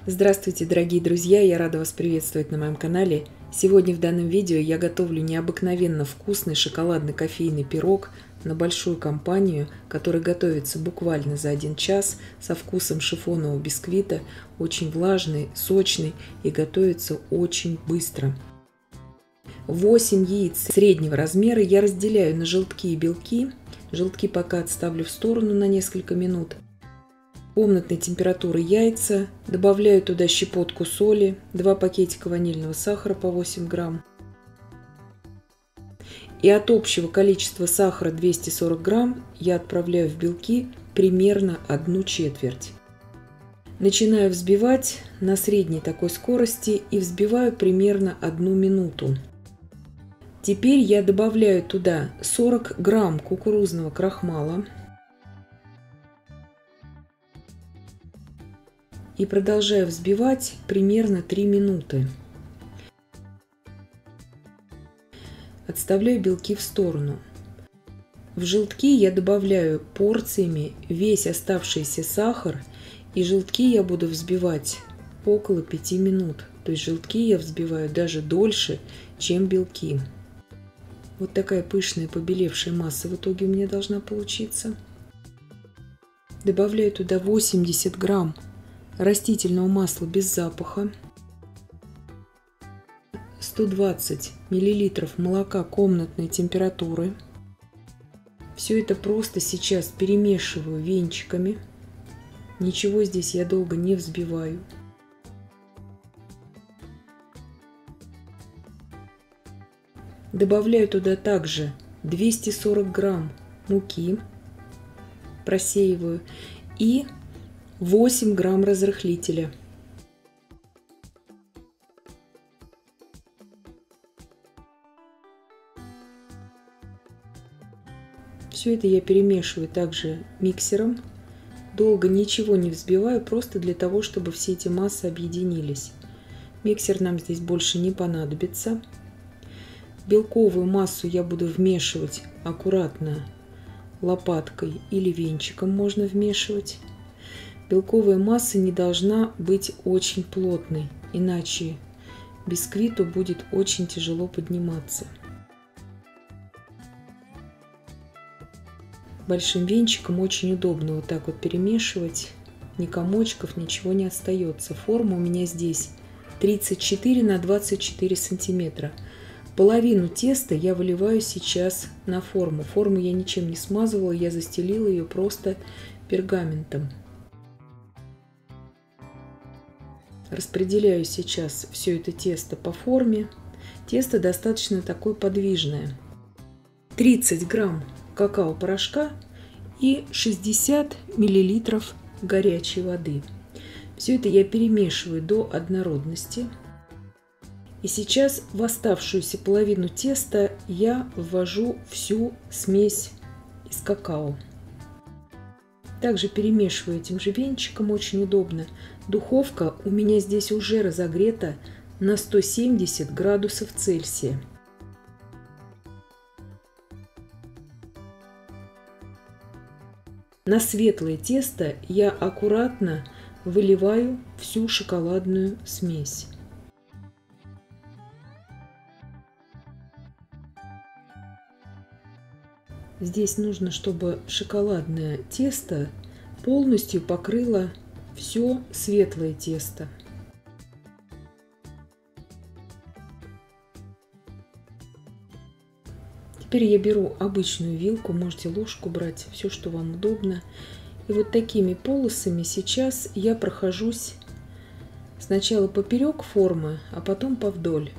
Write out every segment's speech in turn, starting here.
Здравствуйте, дорогие друзья! Я рада вас приветствовать на моем канале. Сегодня в данном видео я готовлю необыкновенно вкусный шоколадный кофейный пирог на большую компанию, который готовится буквально за 1 час со вкусом шифонового бисквита, очень влажный, сочный и готовится очень быстро. 8 яиц среднего размера я разделяю на желтки и белки. Желтки пока отставлю в сторону на несколько минут. Комнатной температуры яйца, добавляю туда щепотку соли, 2 пакетика ванильного сахара по 8 грамм. И от общего количества сахара 240 грамм я отправляю в белки примерно 1/4. Начинаю взбивать на средней такой скорости и взбиваю примерно 1 минуту. Теперь я добавляю туда 40 грамм кукурузного крахмала. И продолжаю взбивать примерно 3 минуты. Отставляю белки в сторону. В желтки я добавляю порциями весь оставшийся сахар, и желтки я буду взбивать около 5 минут. То есть желтки я взбиваю даже дольше, чем белки. Вот такая пышная побелевшая масса в итоге у меня должна получиться. Добавляю туда 80 грамм растительного масла без запаха, 120 мл молока комнатной температуры. Все это просто сейчас перемешиваю венчиками. Ничего здесь я долго не взбиваю. Добавляю туда также 240 грамм муки, просеиваю, и 8 грамм разрыхлителя. Все это я перемешиваю также миксером. Долго ничего не взбиваю, просто для того, чтобы все эти массы объединились. Миксер нам здесь больше не понадобится. Белковую массу я буду вмешивать аккуратно лопаткой или венчиком можно вмешивать. Белковая масса не должна быть очень плотной, иначе бисквиту будет очень тяжело подниматься. Большим венчиком очень удобно вот так вот перемешивать, ни комочков, ничего не остается. Форма у меня здесь 34 на 24 сантиметра. Половину теста я выливаю сейчас на форму. Форму я ничем не смазывала, я застелила ее просто пергаментом. Распределяю сейчас все это тесто по форме. Тесто достаточно такое подвижное. 30 грамм какао-порошка и 60 миллилитров горячей воды. Все это я перемешиваю до однородности. И сейчас в оставшуюся половину теста я ввожу всю смесь из какао. Также перемешиваю этим же венчиком, очень удобно. Духовка у меня здесь уже разогрета на 170 градусов Цельсия. На светлое тесто я аккуратно выливаю всю шоколадную смесь. Здесь нужно, чтобы шоколадное тесто полностью покрыло все светлое тесто. Теперь я беру обычную вилку, можете ложку брать, все, что вам удобно. И вот такими полосами сейчас я прохожусь сначала поперек формы, а потом повдоль.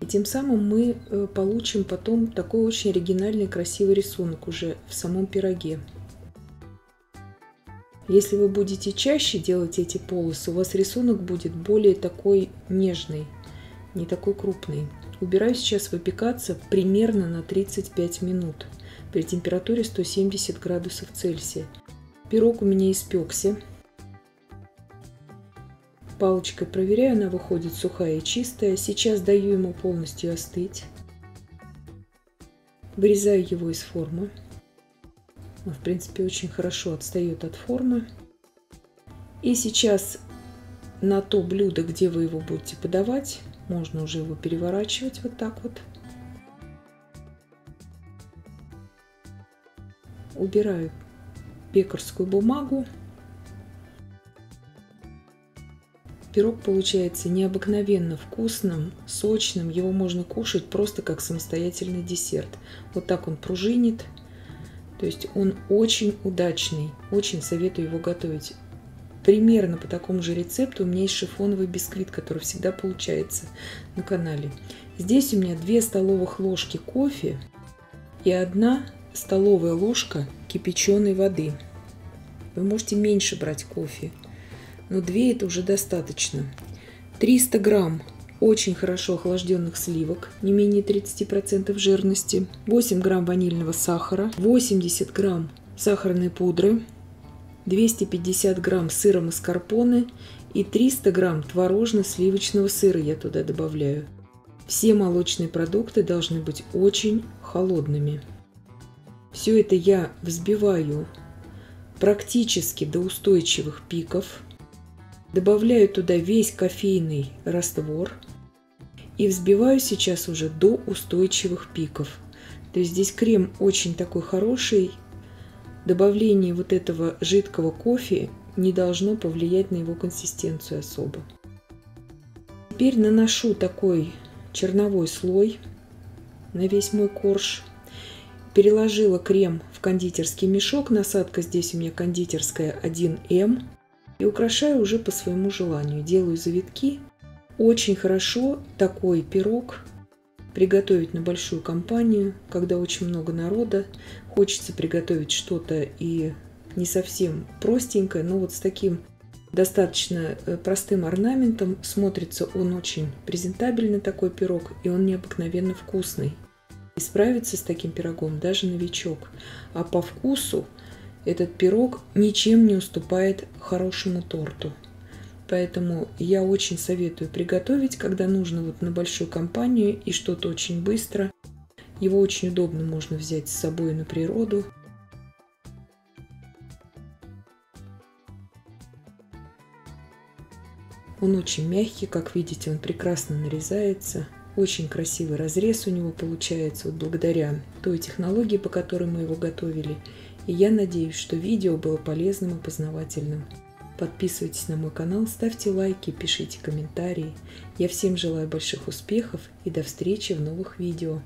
И тем самым мы получим потом такой очень оригинальный красивый рисунок уже в самом пироге. Если вы будете чаще делать эти полосы, у вас рисунок будет более такой нежный, не такой крупный. Убираю сейчас выпекаться примерно на 35 минут при температуре 170 градусов Цельсия. Пирог у меня испекся. Палочкой проверяю, она выходит сухая и чистая. Сейчас даю ему полностью остыть. Вырезаю его из формы. Он, в принципе, очень хорошо отстает от формы. И сейчас на то блюдо, где вы его будете подавать, можно уже его переворачивать вот так вот. Убираю пекарскую бумагу. Пирог получается необыкновенно вкусным, сочным. Его можно кушать просто как самостоятельный десерт. Вот так он пружинит. То есть он очень удачный. Очень советую его готовить. Примерно по такому же рецепту у меня есть шифоновый бисквит, который всегда получается на канале. Здесь у меня 2 столовых ложки кофе и 1 столовая ложка кипяченой воды. Вы можете меньше брать кофе, но 2 это уже достаточно. 300 грамм очень хорошо охлажденных сливок, не менее 30% жирности, 8 грамм ванильного сахара, 80 грамм сахарной пудры, 250 грамм сыра маскарпоне и 300 грамм творожно-сливочного сыра я туда добавляю. Все молочные продукты должны быть очень холодными. Все это я взбиваю практически до устойчивых пиков. Добавляю туда весь кофейный раствор и взбиваю сейчас уже до устойчивых пиков. То есть здесь крем очень такой хороший. Добавление вот этого жидкого кофе не должно повлиять на его консистенцию особо. Теперь наношу такой черновой слой на весь мой корж. Переложила крем в кондитерский мешок. Насадка здесь у меня кондитерская 1М. И украшаю уже по своему желанию. Делаю завитки. Очень хорошо такой пирог приготовить на большую компанию, когда очень много народа. Хочется приготовить что-то и не совсем простенькое, но вот с таким достаточно простым орнаментом. Смотрится он очень презентабельно, такой пирог, и он необыкновенно вкусный. И справится с таким пирогом даже новичок. А по вкусу этот пирог ничем не уступает хорошему торту. Поэтому я очень советую приготовить, когда нужно вот на большую компанию и что-то очень быстро. Его очень удобно можно взять с собой на природу. Он очень мягкий, как видите, он прекрасно нарезается. Очень красивый разрез у него получается, вот благодаря той технологии, по которой мы его готовили. И я надеюсь, что видео было полезным и познавательным. Подписывайтесь на мой канал, ставьте лайки, пишите комментарии. Я всем желаю больших успехов и до встречи в новых видео.